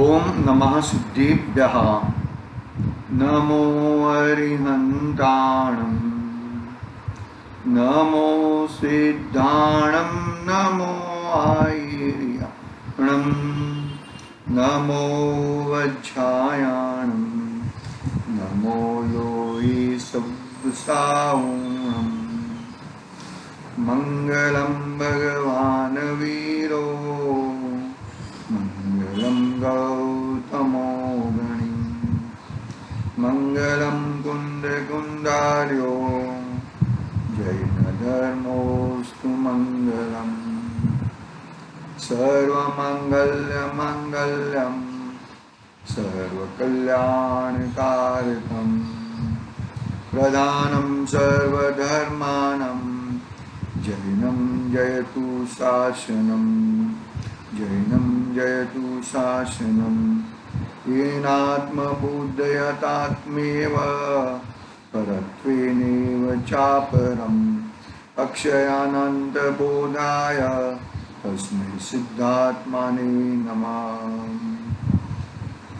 ओम नमः सिद्धेभ्यः। नमो अरिहन्ताणं, नमो सिद्धाणं, नमो आयर्यणं, नमो वज्रायाणं, नमो लोये सब्साऊणं। मंगलं भगवान् वीरो, मंगलं गौतमो गणी, मंगलं कुन्दकुन्दार्यो, जैनधर्मोऽस्तु मंगलम्। सर्वमङ्गलमङ्गल्यं सर्वकल्याणकारकं, प्रधानं सर्वधर्माणां, जैनं जयतु शासनं, जैनं जयतु शासनं। येनात्मबुद्धयतात्मेव परत्वेनैव चापरम्, अक्षयानन्तबोधाय तस्मै सिद्धात्मने नमः।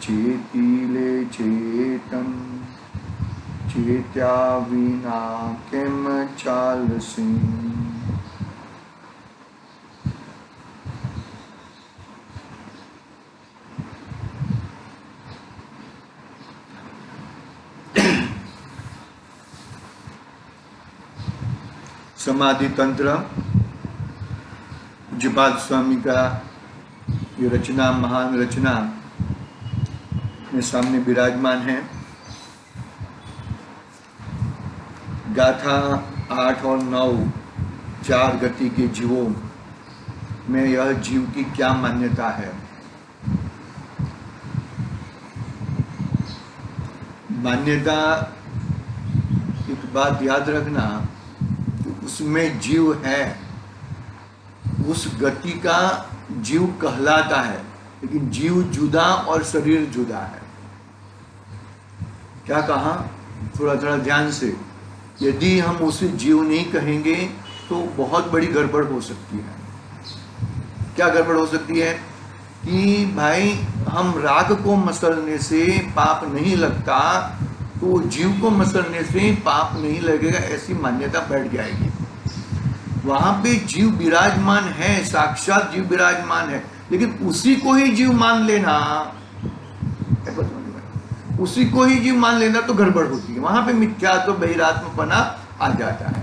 चेतिले चेतं, चेत्या विना किं चालसि। समाधि तंत्र पूज्यपाद स्वामी का ये रचना, महान रचना मेरे सामने विराजमान है। गाथा 8 और 9 चार गति के जीवों में यह जीव की क्या मान्यता है। मान्यता, एक बात याद रखना, उसमें जीव है, उस गति का जीव कहलाता है, लेकिन जीव जुदा और शरीर जुदा है। क्या कहा, थोड़ा थोड़ा ध्यान से। यदि हम उसे जीव नहीं कहेंगे तो बहुत बड़ी गड़बड़ हो सकती है। क्या गड़बड़ हो सकती है कि भाई हम राग को मसलने से पाप नहीं लगता, तो जीव को मसलने से पाप नहीं लगेगा, ऐसी मान्यता बैठ जाएगी। वहां पे जीव विराजमान है, साक्षात जीव विराजमान है, लेकिन उसी को ही जीव मान लेना, उसी को ही जीव मान लेना तो गड़बड़ होती है। वहां पे मिथ्या तो बहिरात्मपना आ जाता है।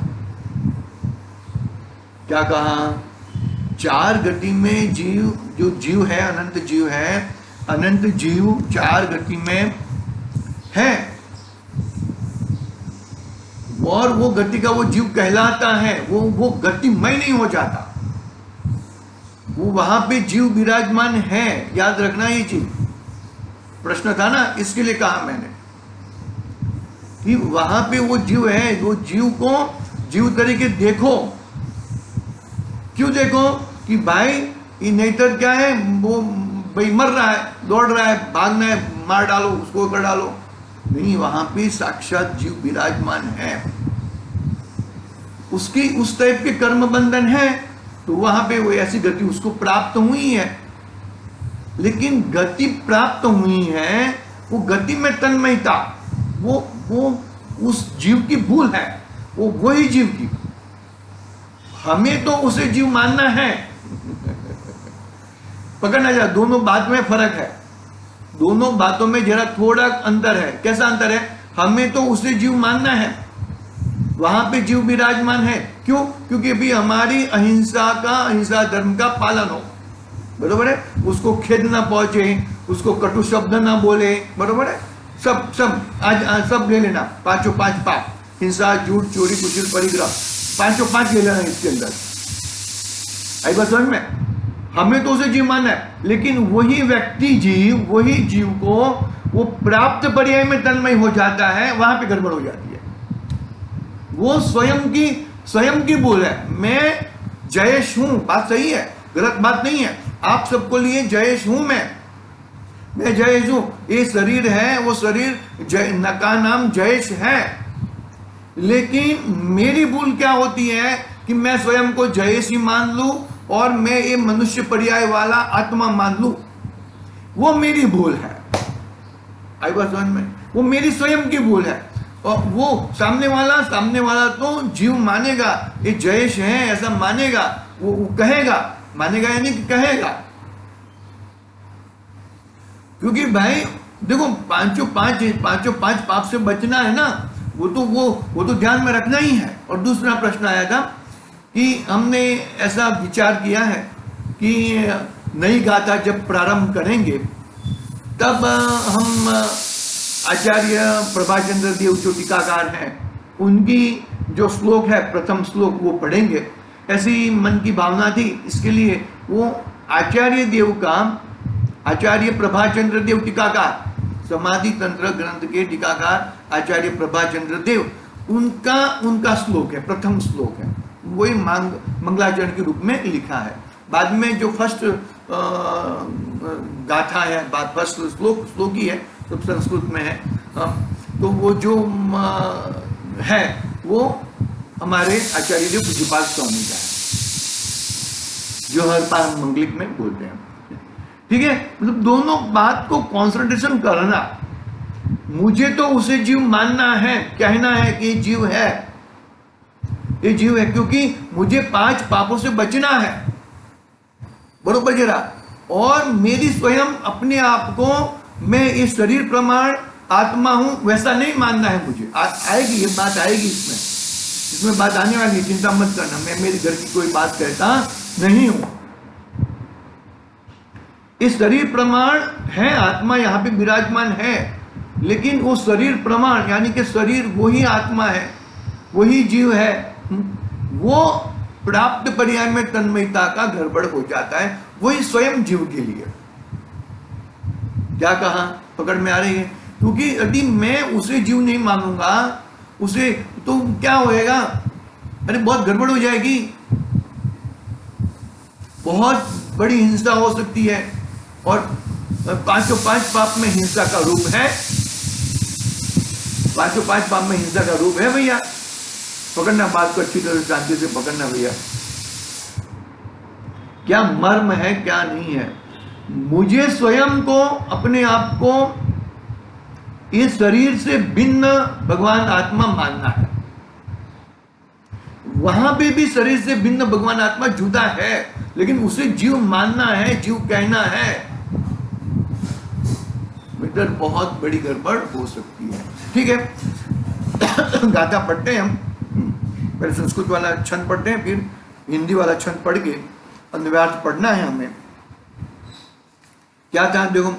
क्या कहा, चार गति में जीव, जो जीव है अनंत जीव है, अनंत जीव चार गति में है, और वो गति का वो जीव कहलाता है। वो गतिमय नहीं हो जाता, वो वहां पे जीव विराजमान है। याद रखना ये चीज, प्रश्न था ना, इसके लिए कहा मैंने कि वहां पे वो जीव है। वो जीव को जीव तरीके देखो। क्यों देखो कि भाई ये नहींतर क्या है, वो भाई मर रहा है, दौड़ रहा है, भागना है, मार डालो उसको, कर डालो। नहीं, वहां पे साक्षात जीव विराजमान है, उसकी उस टाइप के कर्म बंधन है, तो वहां पे वो ऐसी गति उसको प्राप्त हुई है। लेकिन गति प्राप्त हुई है, वो गति में तन्मयता, वो उस जीव की भूल है, वो वही जीव की। हमें तो उसे जीव मानना है। पकड़ना जा, दोनों बात में फर्क है, दोनों बातों में जरा थोड़ा अंतर है। कैसा अंतर है, हमें तो उसे जीव मानना है, वहां पे जीव विराजमान है। क्यों, क्योंकि अभी हमारी अहिंसा धर्म का पालन हो, बरोबर है, उसको खेद ना पहुंचे, उसको कटु शब्द ना बोले, बरोबर है, सब आज सब ले लेना, 5 पाप, हिंसा, झूठ, चोरी, कुचिल, परिग्रह, 5 ले लेना इसके अंदर। आई बात समझ में, हमें तो उसे जीव मानना है, लेकिन वही व्यक्ति जीव, वही जीव को वो प्राप्त पर्याय में तन्मय हो जाता है, वहां पे गड़बड़ हो जाती है। वो स्वयं की भूल है। मैं जयेश हूं, बात सही है, गलत बात नहीं है, आप सबको लिए जयेश हूं, मैं जयेश हूं। ये शरीर है, वो शरीर का नाम जयेश है, लेकिन मेरी भूल क्या होती है कि मैं स्वयं को जयेश ही मान लूं और मैं ये मनुष्य पर्याय वाला आत्मा मान लूं। वो मेरी भूल है। आई बात समझ में? वो मेरी स्वयं की भूल है। और वो सामने वाला तो जीव मानेगा, ये जयेश है ऐसा मानेगा, वो कहेगा, मानेगा यानी कि कहेगा। क्योंकि भाई देखो पांचों पांच पाप से बचना है ना, वो तो ध्यान में रखना ही है। और दूसरा प्रश्न आया था कि हमने ऐसा विचार किया है कि नई गाथा जब प्रारंभ करेंगे तब हम आचार्य प्रभाचंद्र देव जो टीकाकार हैं उनकी जो श्लोक है, प्रथम श्लोक, वो पढ़ेंगे। ऐसी मन की भावना थी। इसके लिए वो आचार्य देव का, आचार्य प्रभाचंद्र देव टीकाकार, समाधि तंत्र ग्रंथ के टीकाकार आचार्य प्रभाचंद्र देव, उनका श्लोक है, प्रथम श्लोक है, वही मंगलाचरण के रूप में लिखा है। बाद में जो फर्स्ट गाथा है, फर्स्ट श्लोक ही है, सब संस्कृत में है। तो वो जो है वो हमारे आचार्य देव पूज्यपाद स्वामी का है, जो हर पार मंगलिक में बोलते हैं। ठीक है, मतलब दोनों बात को कंसंट्रेशन करना। मुझे तो उसे जीव मानना है, कहना है कि जीव है, ये जीव है, क्योंकि मुझे 5 पापों से बचना है, बरोबर जरा। और मेरी स्वयं अपने आप को मैं इस शरीर प्रमाण आत्मा हूं वैसा नहीं मानना है मुझे। आएगी ये बात, आएगी इसमें बात आने वाली, चिंता मत करना। मैं मेरे घर की कोई बात कहता नहीं हूं। इस शरीर प्रमाण है, आत्मा यहाँ पे विराजमान है, लेकिन वो शरीर प्रमाण यानी कि शरीर वही आत्मा है, वही जीव है, वो प्राप्त पर्याय में तन्मयता का गड़बड़ हो जाता है, वही स्वयं जीव के लिए। क्या कहा, पकड़ में आ रही है? क्योंकि यदि मैं उसे जीव नहीं मानूंगा, उसे तो क्या होएगा, अरे बहुत गड़बड़ हो जाएगी, बहुत बड़ी हिंसा हो सकती है। और 5 पाप में हिंसा का रूप है, 5 पाप में हिंसा का रूप है भैया। पकड़ना बात को अच्छी तरह शांति से पकड़ना भैया, क्या मर्म है क्या नहीं है। मुझे स्वयं को, अपने आप को इस शरीर से भिन्न भगवान आत्मा मानना है। वहां पे भी शरीर से भिन्न भगवान आत्मा जुदा है, लेकिन उसे जीव मानना है, जीव कहना है, इधर बहुत बड़ी गड़बड़ हो सकती है। ठीक है, गाथा पढ़ते हैं हम, पहले संस्कृत वाला छंद पढ़ते हैं, फिर हिंदी वाला छंद पढ़ के अन्वयार्थ पढ़ना है हमें। क्या था देखो,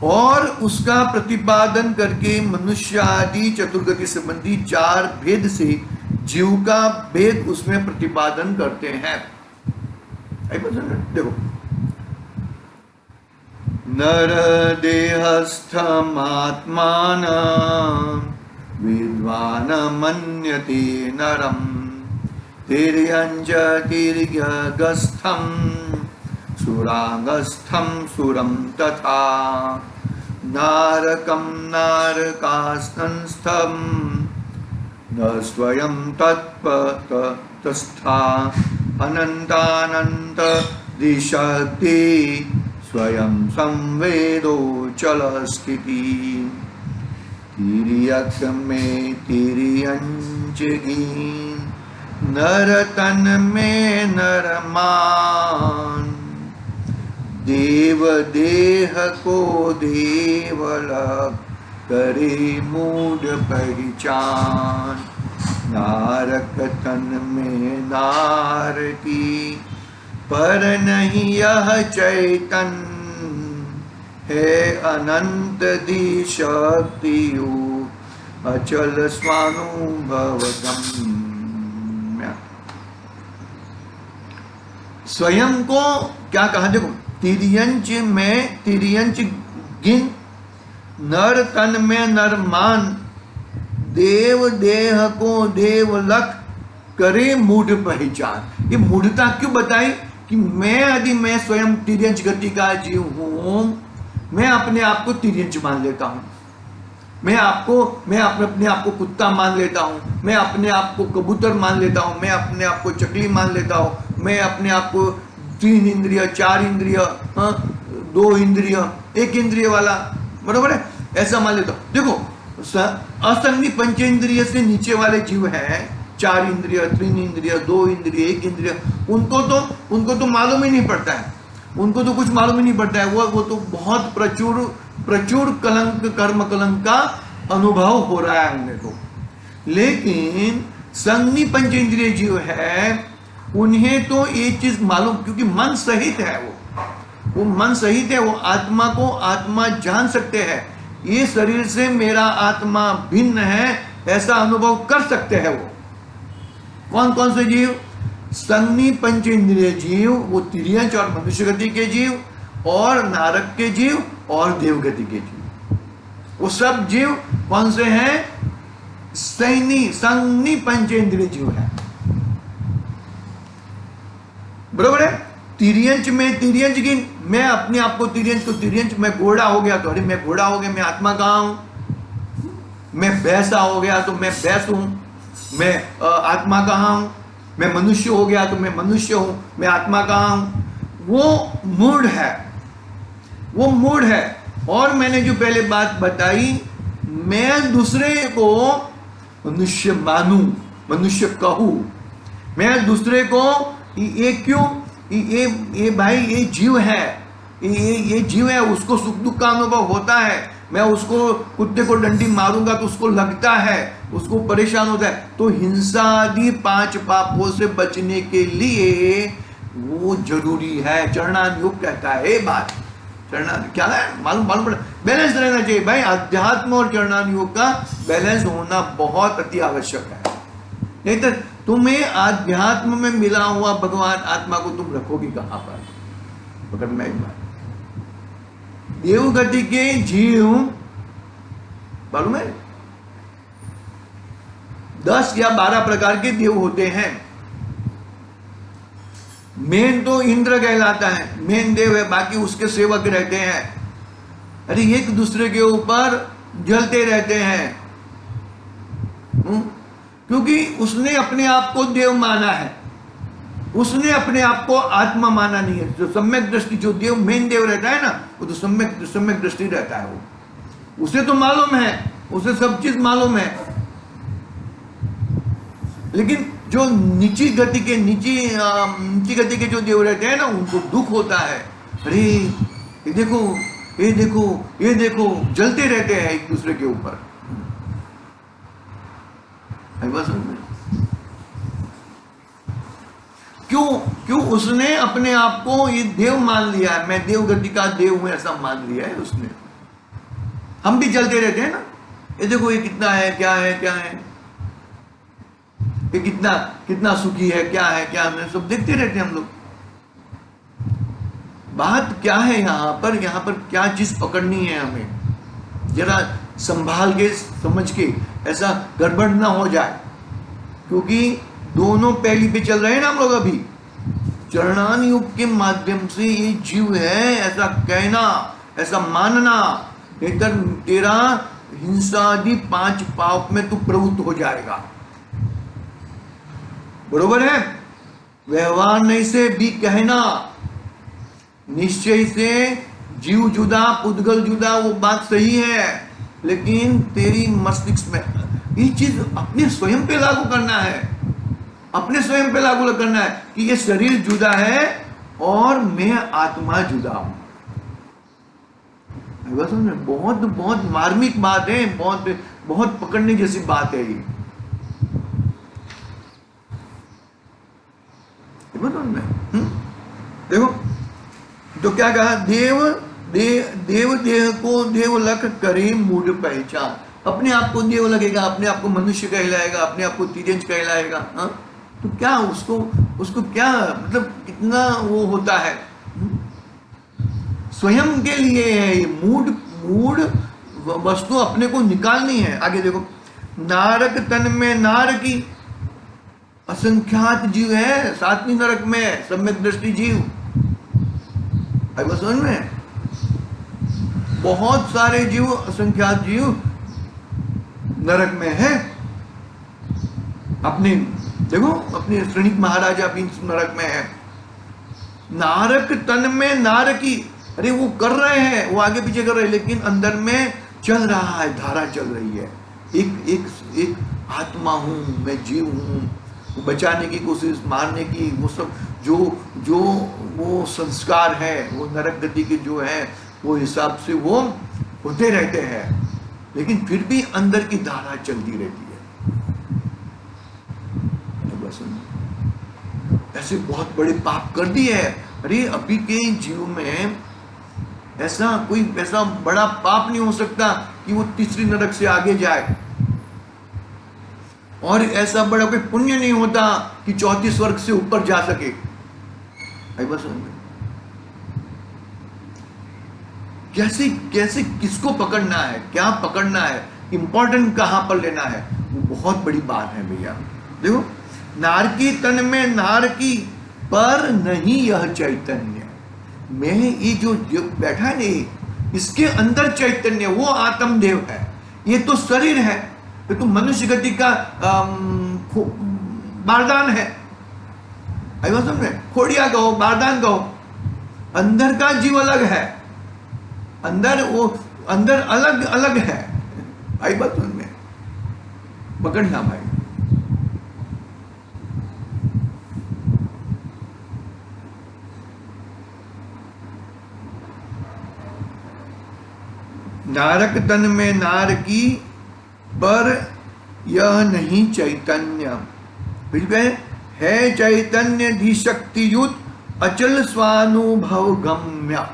और उसका प्रतिपादन करके मनुष्य आदि चतुर्गति संबंधी 4 भेद से जीव का भेद उसमें प्रतिपादन करते हैं। देखो, नर देहस्थमात्मान विद्वान मन्यते नरम तिर्यंच तिर्यगस्थम सुरागस्थम सुरम तथा नारकम नारकास्तंस्थम न स्वयं तत्पतस्था अनंतानंत दिशक्ति स्वयं संवेदो चल स्थिति तिर्यक में तिर्यंचगी नर तन में नरमान देव देह को देवलक करे मूढ़ पहचान नारक तन में नार की पर नहीं यह चैतन है अनंत दिशक्तियो अचल स्वानुभव गम्य। स्वयं को क्या कहा, देखो, तिर्यंच में तिर्यंच गिन, नर तन में नरमान, देव देह को देवलक करे मूढ़ पहचान। ये मूढ़ता क्यों बताई कि मैं स्वयं तिर्यंच गति का जीव हूं, मैं अपने आप को तिर्यंच मान लेता हूं, मैं अपने आप को कुत्ता मान लेता हूं, मैं अपने आप को कबूतर मान लेता हूं, मैं अपने आप को चकली मान लेता हूं, मैं अपने आप को 3 इंद्रिय 4 इंद्रिय 2 इंद्रिय, 1 इंद्रिय वाला, बरोबर है, ऐसा मान लेता हूं। देखो असंगनी पंचेंद्रिय से नीचे वाले जीव हैं, 4 इंद्रिय, 3 इंद्रिय, 2 इंद्रिय, 1 इंद्रिय, उनको तो मालूम ही नहीं पड़ता है, उनको तो कुछ मालूम ही नहीं पड़ता है, वो तो बहुत प्रचुर कलंक, कर्म कलंक का अनुभव हो रहा है उन्हें तो। लेकिन संगनी पंचेंद्रिय जीव है, उन्हें तो ये चीज मालूम, क्योंकि मन सहित है, वो मन सहित है, वो आत्मा को आत्मा जान सकते हैं, ये शरीर से मेरा आत्मा भिन्न है, ऐसा अनुभव कर सकते हैं वो। कौन कौन से जीव? संगनी पंचेंद्रिय जीव, वो तिर्यंच और मनुष्य गति के जीव, और नारक के जीव, और देवगति के जीव। वो सब जीव कौन से हैं? संगनी पंचेंद्रिय जीव है, बरोबर है। तिर्यंच में तिर्यंच की, मैं अपने आप को तिर्यंच, तो तिर्यंच मैं घोड़ा हो गया तो अरे मैं घोड़ा हो गया, मैं आत्मा कहाँ हूं? मैं भैंसा हो गया तो मैं भैंस हूं, मैं आत्मा कहाँ हूं? मैं मनुष्य हो गया तो मैं मनुष्य हूं, मैं आत्मा कहाँ हूं? वो मूड है, वो मूड है। और मैंने जो पहले बात बताई, मैं दूसरे को मनुष्य मानूं, मनुष्य कहूं, मैं दूसरे को ये क्यों, ये भाई ये जीव है, ये जीव है, उसको सुख दुख का अनुभव होता है, मैं उसको कुत्ते को डंडी मारूंगा तो उसको लगता है, उसको परेशान होता है, तो हिंसा आदि 5 पापों से बचने के लिए वो जरूरी है। चरणान योग कहता है ये बात, चरणान क्या है मालूम पड़ा, बैलेंस रहना चाहिए भाई। अध्यात्म और चरणान योग का बैलेंस होना बहुत अति आवश्यक है, नहीं तो तुम्हें आध्यात्म में मिला हुआ भगवान आत्मा को तुम रखोगी कहां पर? पकड़ना एक बात। देवगति के जीव मालूम है 10 या 12 प्रकार के देव होते हैं। मेन तो इंद्र कहलाता है, मेन देव है, बाकी उसके सेवक रहते हैं। अरे एक दूसरे के ऊपर जलते रहते हैं, क्योंकि उसने अपने आप को देव माना है, उसने अपने आप को आत्मा माना नहीं है। जो सम्यक दृष्टि, जो देव मेन देव रहता है ना, वो तो सम्यक दृष्टि रहता है, वो उसे तो मालूम है, उसे सब चीज मालूम है। लेकिन जो नीची गति के जो देव रहते हैं ना, उनको दुख होता है। अरे ये देखो, ये देखो, ये देखो, जलते रहते हैं एक दूसरे के ऊपर। क्यों उसने अपने आप को ये देव मान लिया है, मैं देव गति का देव हूं, ऐसा मान लिया है उसने। हम भी जलते रहते हैं ना, ये देखो ये कितना है, क्या है, क्या है, ये कितना सुखी है, क्या है, क्या है, सब देखते रहते हैं हम लोग। बात क्या है यहाँ पर क्या चीज पकड़नी है हमें, जरा संभाल के समझ के, ऐसा गड़बड़ ना हो जाए, क्योंकि दोनों पहली पे चल रहे हैं ना हम लोग अभी। चरणान योग के माध्यम से ये जीव है ऐसा कहना, ऐसा मानना, नहीं तेरा हिंसा आदि 5 पाप में तू प्रवृत्त हो जाएगा, बरोबर है। व्यवहार नहीं से भी कहना, निश्चय से जीव जुदा पुद्गल जुदा, वो बात सही है, लेकिन तेरी मस्तिष्क में ये चीज अपने स्वयं पे लागू करना है, अपने स्वयं पे लागू करना है कि ये शरीर जुदा है और मैं आत्मा जुदा हूं। बहुत बहुत मार्मिक बात है, बहुत बहुत पकड़ने जैसी बात है ये। देखो तो क्या कहा, देव देह को देव लख करे मूढ़ पहचान। अपने आप को देव लगेगा, अपने आप को मनुष्य कहलाएगा, अपने आप को तिर्यंच कहलाएगा। तो क्या उसको क्या मतलब कितना वो होता है, स्वयं के लिए है ये मूढ़ वस्तु अपने को निकालनी है। आगे देखो, नारक तन में नार की असंख्यात जीव है, 7वीं नरक में सम्यक दृष्टि जीव। समझ में, बहुत सारे जीव, असंख्यात जीव नरक में है। अपने देखो, अपने श्रेणिक महाराजा भी नरक में है। नारक तन में नार की अरे वो कर रहे हैं, वो आगे पीछे कर रहे हैं, लेकिन अंदर में चल रहा है, धारा चल रही है। एक आत्मा हूँ मैं, जीव हूँ, बचाने की कोशिश, मारने की, वो सब जो वो संस्कार है, वो नरक गति के जो है वो हिसाब से वो होते रहते हैं, लेकिन फिर भी अंदर की धारा चलती रहती है। बस ऐसे बहुत बड़े पाप कर दिए है। अरे अभी के जीव में ऐसा बड़ा पाप नहीं हो सकता कि वो तीसरी नरक से आगे जाए, और ऐसा बड़ा कोई पुण्य नहीं होता कि चौथी स्वर्ग से ऊपर जा सके। बस कैसे कैसे किसको पकड़ना है, क्या पकड़ना है, इंपॉर्टेंट कहां पर लेना है, वो बहुत बड़ी बात है भैया। देखो, नारकी तन में नारकी पर नहीं यह चैतन्य, मैं ये जो बैठा है नहीं, इसके अंदर चैतन्य वो आत्मदेव है। ये तो शरीर है, ये तो मनुष्य गति का बारदान है। आई बात समझ में, खोड़िया कहो, बारदान कहो, अंदर का जीव अलग है, अंदर वो अंदर अलग अलग है। आई बात समझ में, पकड़ना भाई। नारक तन में नारकी पर यह नहीं चैतन्य, है चैतन्य धीशक्तियुत अचल स्वानुभव गम्य।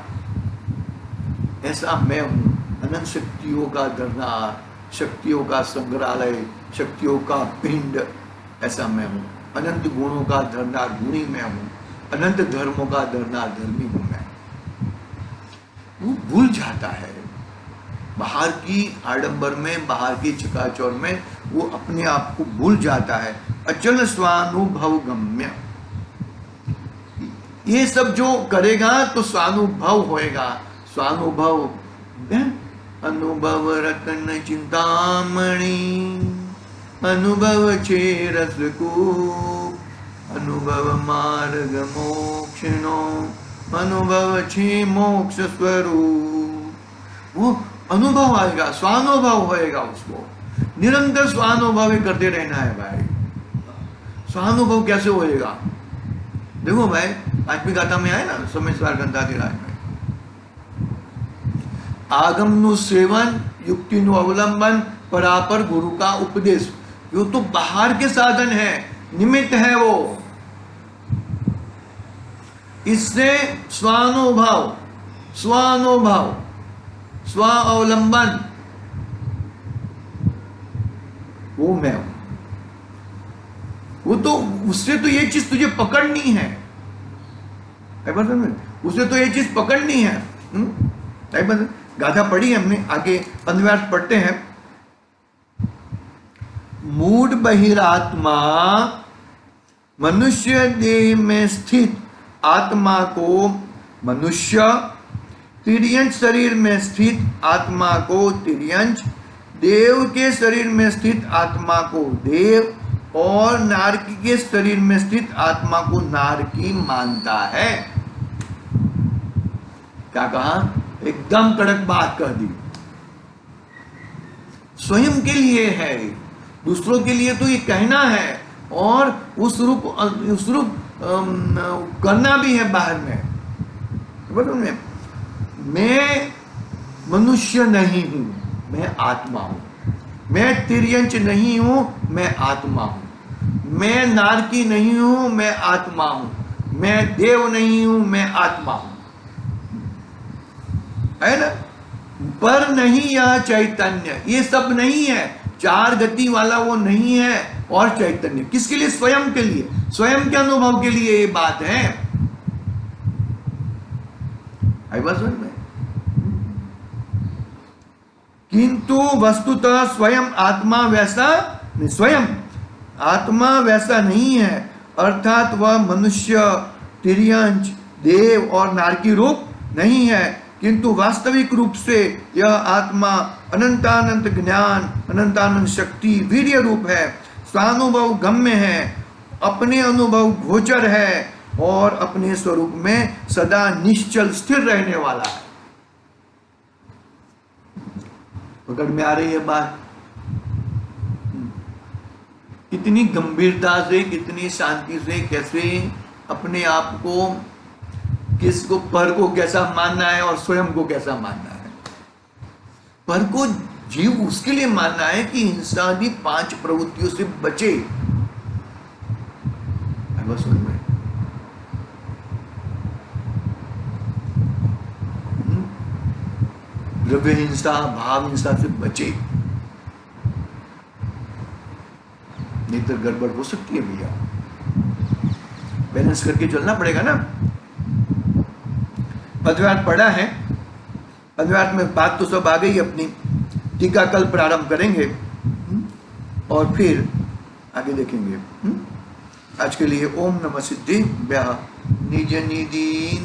ऐसा मैं हूं, अनंत शक्तियों का दरनार, शक्तियों का संग्रहालय, शक्तियों का पिंड, ऐसा मैं हूं। अनंत गुणों का धरनार गुणी मैं हूं, अनंत धर्मों का धरनार धर्मी हूं मैं। वो भूल जाता है बाहर की आडंबर में, बाहर की चकाचौर में, वो अपने आप को भूल जाता है। अचल स्वानुभव गम्य, ये सब जो करेगा तो स्वानुभव होएगा। स्वानुभव, अनुभव रतन चिंतामणि, अनुभव छे रस को, अनुभव मार्ग मोक्षनो, अनुभव छे मोक्ष स्वरूप। वो अनुभव आएगा, स्वानुभव होएगा, उसको निरंतर स्वानुभव करते रहना है भाई। स्वानुभव कैसे होएगा? देखो भाई, 5वीं गाथा में आए ना, सोमेश्वर गंधाधिराज में, आगम नु सेवन, युक्ति नु अवलंबन, परापर गुरु का उपदेश। जो तो बाहर के साधन है, निमित्त है वो। इससे स्वानुभव, स्वानुभव, स्व अवलंबन, वो मैं हूं। वो तो उससे तो ये चीज तुझे पकड़नी है, उसे तो ये चीज पकड़नी है। गाथा पढ़ी है हमने, आगे 15 पढ़ते हैं। मूढ़ बहिरात्मा मनुष्य देह में स्थित आत्मा को मनुष्य, तिर्यंच शरीर में स्थित आत्मा को तिर्यंच, देव के शरीर में स्थित आत्मा को देव, और नारकी के शरीर में स्थित आत्मा को नारकी मानता है। क्या कहा? एकदम कड़क बात कह दी। स्वयं के लिए है, दूसरों के लिए तो ये कहना है, और उस रूप करना भी है बाहर में। मैं मनुष्य नहीं हूं, मैं आत्मा हूं। मैं तिर्यंच नहीं हूं, मैं आत्मा हूं। मैं नारकी नहीं हूं, मैं आत्मा हूं। मैं देव नहीं हूं, मैं आत्मा हूं, है ना। पर नहीं यह चैतन्य, ये सब नहीं है, 4 गति वाला वो नहीं है। और चैतन्य किसके लिए? स्वयं के लिए, स्वयं के अनुभव के लिए ये बात है। आई बात समझ में? किंतु वस्तुतः स्वयं आत्मा वैसा नहीं, स्वयं आत्मा वैसा नहीं है। अर्थात वह मनुष्य, तिर्यंच, देव और नारकी रूप नहीं है, किंतु वास्तविक रूप से यह आत्मा अनंतानंत ज्ञान, अनंतानंत शक्ति, वीर्य रूप है, स्वानुभव गम्य है, अपने अनुभव गोचर है, और अपने स्वरूप में सदा निश्चल स्थिर रहने वाला है। पकड़ में आ रही है बात? कितनी गंभीरता से, कितनी शांति से, कैसे अपने आप को, किसको, पर को कैसा मानना है और स्वयं को कैसा मानना है। पर को जीव उसके लिए मानना है कि इंसानी 5 प्रवृत्तियों से बचे। बस समझ में? द्रव्य हिंसा, भाव हिंसा से बचे, नहीं तो गड़बड़ हो सकती है भैया। बैलेंस करके चलना पड़ेगा ना। पदव्यार्थ पढ़ा है, पदव्यार्थ में बात तो सब आ गई अपनी। टीका कल प्रारंभ करेंगे और फिर आगे देखेंगे। आज के लिए ओम नमः सिद्धि निज निधि